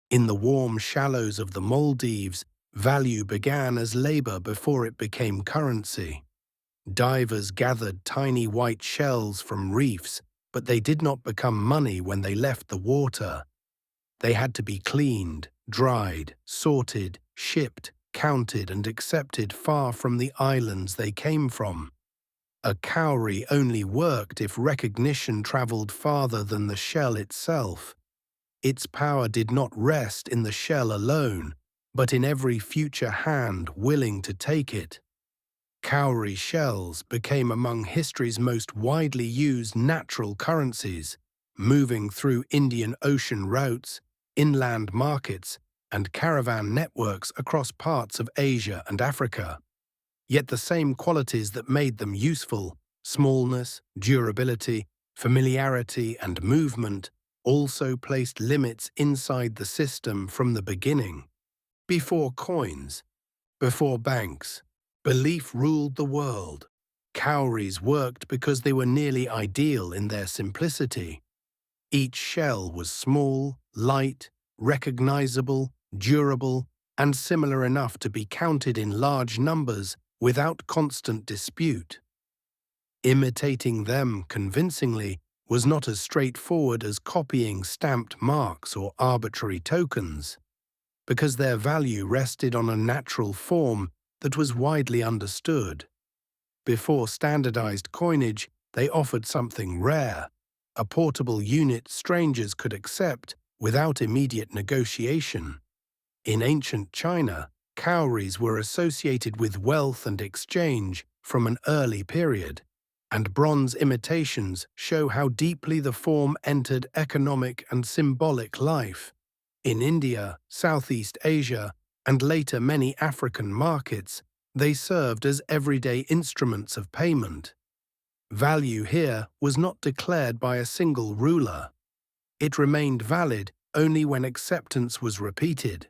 In the warm shallows of the Maldives, value began as labor before it became currency. Divers gathered tiny white shells from reefs, but they did not become money when they left the water. They had to be cleaned, dried, sorted, shipped, counted and accepted far from the islands they came from. A cowrie only worked if recognition traveled farther than the shell itself. Its power did not rest in the shell alone, but in every future hand willing to take it. Cowrie shells became among history's most widely used natural currencies, moving through Indian Ocean routes, inland markets, and caravan networks across parts of Asia and Africa. Yet the same qualities that made them useful, smallness, durability, familiarity, and movement, also placed limits inside the system from the beginning. Before coins, before banks, belief ruled the world. Cowries worked because they were nearly ideal in their simplicity. Each shell was small, light, recognizable, durable, and similar enough to be counted in large numbers without constant dispute. Imitating them convincingly was not as straightforward as copying stamped marks or arbitrary tokens, because their value rested on a natural form that was widely understood. Before standardized coinage, they offered something rare, a portable unit strangers could accept without immediate negotiation. In ancient China, cowries were associated with wealth and exchange from an early period, and bronze imitations show how deeply the form entered economic and symbolic life. In India, Southeast Asia, and later many African markets, they served as everyday instruments of payment. Value here was not declared by a single ruler. It remained valid only when acceptance was repeated.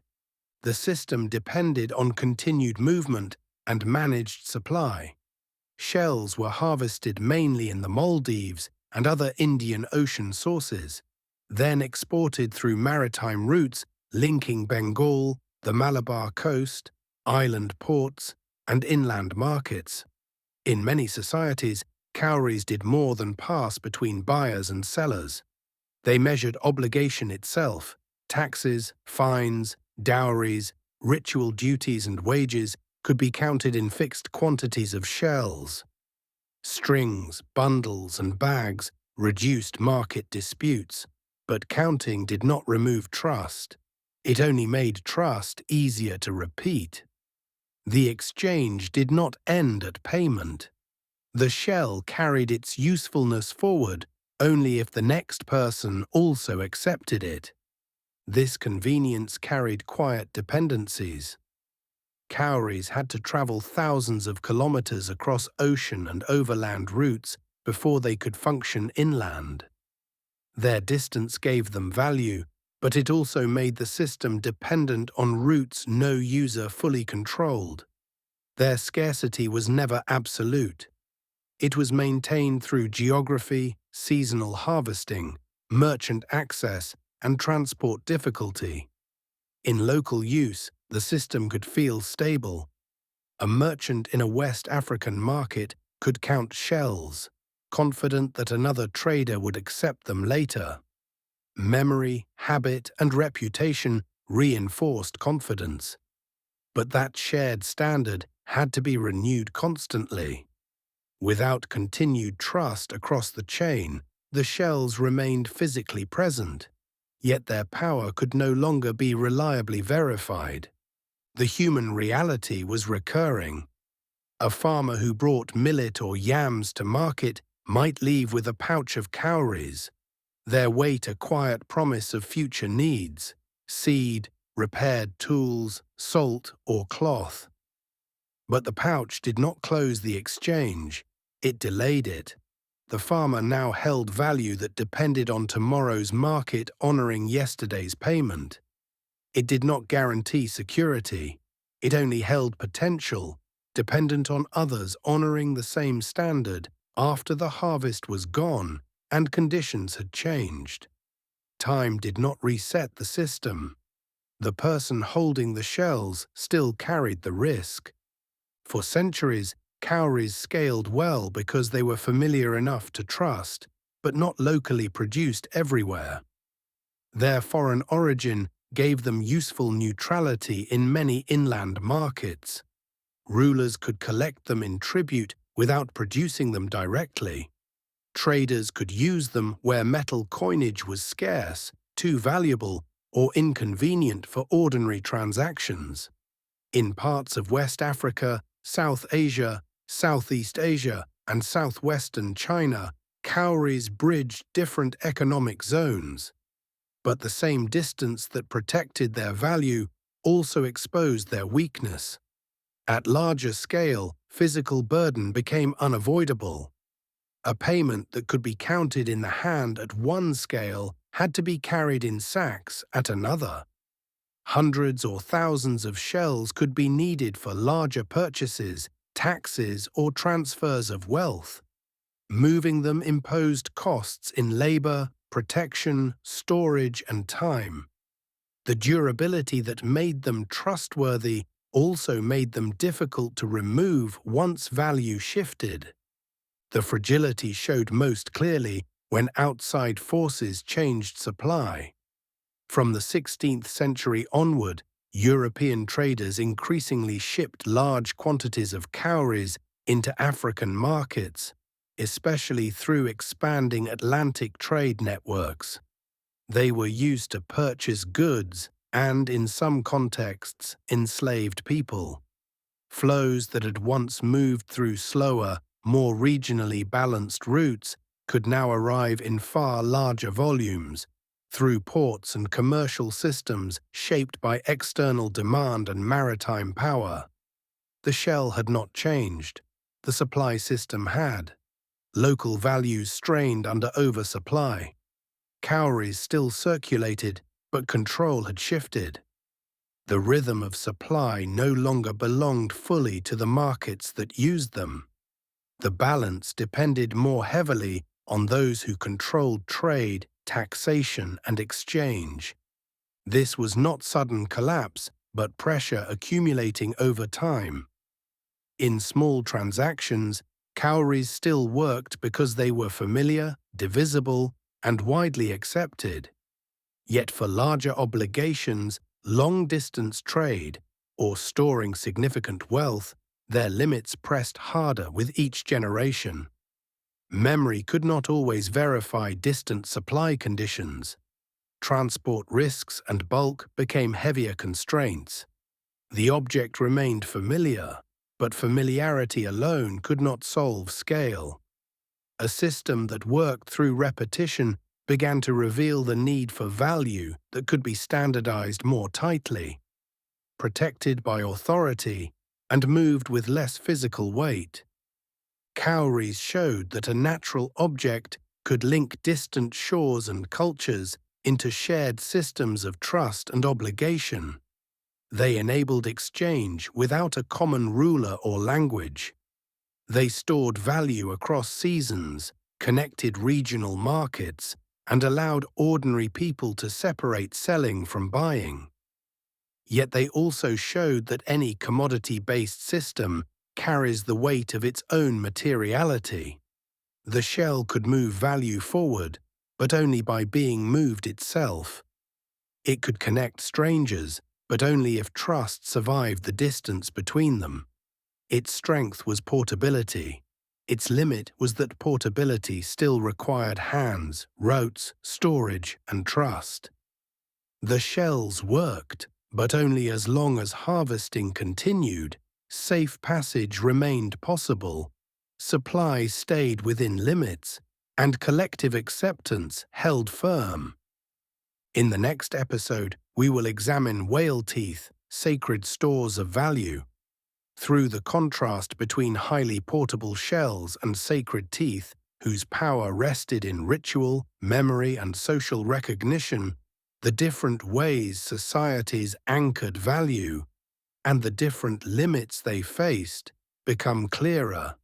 The system depended on continued movement and managed supply. Shells were harvested mainly in the Maldives and other Indian Ocean sources, then exported through maritime routes linking Bengal, the Malabar coast, island ports, and inland markets. In many societies, cowries did more than pass between buyers and sellers. They measured obligation itself. Taxes, fines, dowries, ritual duties and wages could be counted in fixed quantities of shells. Strings, bundles, and bags reduced market disputes, but counting did not remove trust. It only made trust easier to repeat. The exchange did not end at payment. The shell carried its usefulness forward only if the next person also accepted it. This convenience carried quiet dependencies. Cowries had to travel thousands of kilometers across ocean and overland routes before they could function inland. Their distance gave them value, but it also made the system dependent on routes no user fully controlled. Their scarcity was never absolute. It was maintained through geography, seasonal harvesting, merchant access, and transport difficulty. In local use, the system could feel stable. A merchant in a West African market could count shells, confident that another trader would accept them later. Memory, habit, and reputation reinforced confidence. But that shared standard had to be renewed constantly. Without continued trust across the chain, the shells remained physically present, yet their power could no longer be reliably verified. The human reality was recurring. A farmer who brought millet or yams to market might leave with a pouch of cowries, their weight a quiet promise of future needs: seed, repaired tools, salt, or cloth. But the pouch did not close the exchange, it delayed it. The farmer now held value that depended on tomorrow's market honoring yesterday's payment. It did not guarantee security. It only held potential, dependent on others honoring the same standard after the harvest was gone and conditions had changed. Time did not reset the system. The person holding the shells still carried the risk. For centuries, cowries scaled well because they were familiar enough to trust, but not locally produced everywhere. Their foreign origin gave them useful neutrality in many inland markets. Rulers could collect them in tribute without producing them directly. Traders could use them where metal coinage was scarce, too valuable, or inconvenient for ordinary transactions. In parts of West Africa, South Asia, Southeast Asia, and southwestern China, cowries bridged different economic zones. But the same distance that protected their value also exposed their weakness. At larger scale, physical burden became unavoidable. A payment that could be counted in the hand at one scale had to be carried in sacks at another. Hundreds or thousands of shells could be needed for larger purchases, taxes, or transfers of wealth. Moving them imposed costs in labor, protection, storage, and time. The durability that made them trustworthy also made them difficult to remove once value shifted. The fragility showed most clearly when outside forces changed supply. From the 16th century onward, European traders increasingly shipped large quantities of cowries into African markets, especially through expanding Atlantic trade networks. They were used to purchase goods and, in some contexts, enslaved people. Flows that had once moved through slower, more regionally balanced routes could now arrive in far larger volumes, through ports and commercial systems shaped by external demand and maritime power. The shell had not changed. The supply system had. Local values strained under oversupply. Cowries still circulated, but control had shifted. The rhythm of supply no longer belonged fully to the markets that used them. The balance depended more heavily on those who controlled trade, taxation, and exchange. This was not sudden collapse, but pressure accumulating over time. In small transactions, cowries still worked because they were familiar, divisible, and widely accepted. Yet for larger obligations, long-distance trade, or storing significant wealth, their limits pressed harder with each generation. Memory could not always verify distant supply conditions. Transport risks and bulk became heavier constraints. The object remained familiar, but familiarity alone could not solve scale. A system that worked through repetition began to reveal the need for value that could be standardized more tightly, protected by authority, and moved with less physical weight. Cowries showed that a natural object could link distant shores and cultures into shared systems of trust and obligation. They enabled exchange without a common ruler or language. They stored value across seasons, connected regional markets, and allowed ordinary people to separate selling from buying. Yet they also showed that any commodity-based system carries the weight of its own materiality. The shell could move value forward, but only by being moved itself. It could connect strangers, but only if trust survived the distance between them. Its strength was portability. Its limit was that portability still required hands, routes, storage, and trust. The shells worked, but only as long as harvesting continued, safe passage remained possible, supply stayed within limits, and collective acceptance held firm. In the next episode, we will examine whale teeth, sacred stores of value. Through the contrast between highly portable shells and sacred teeth, whose power rested in ritual, memory, and social recognition, the different ways societies anchored value, and the different limits they faced, become clearer.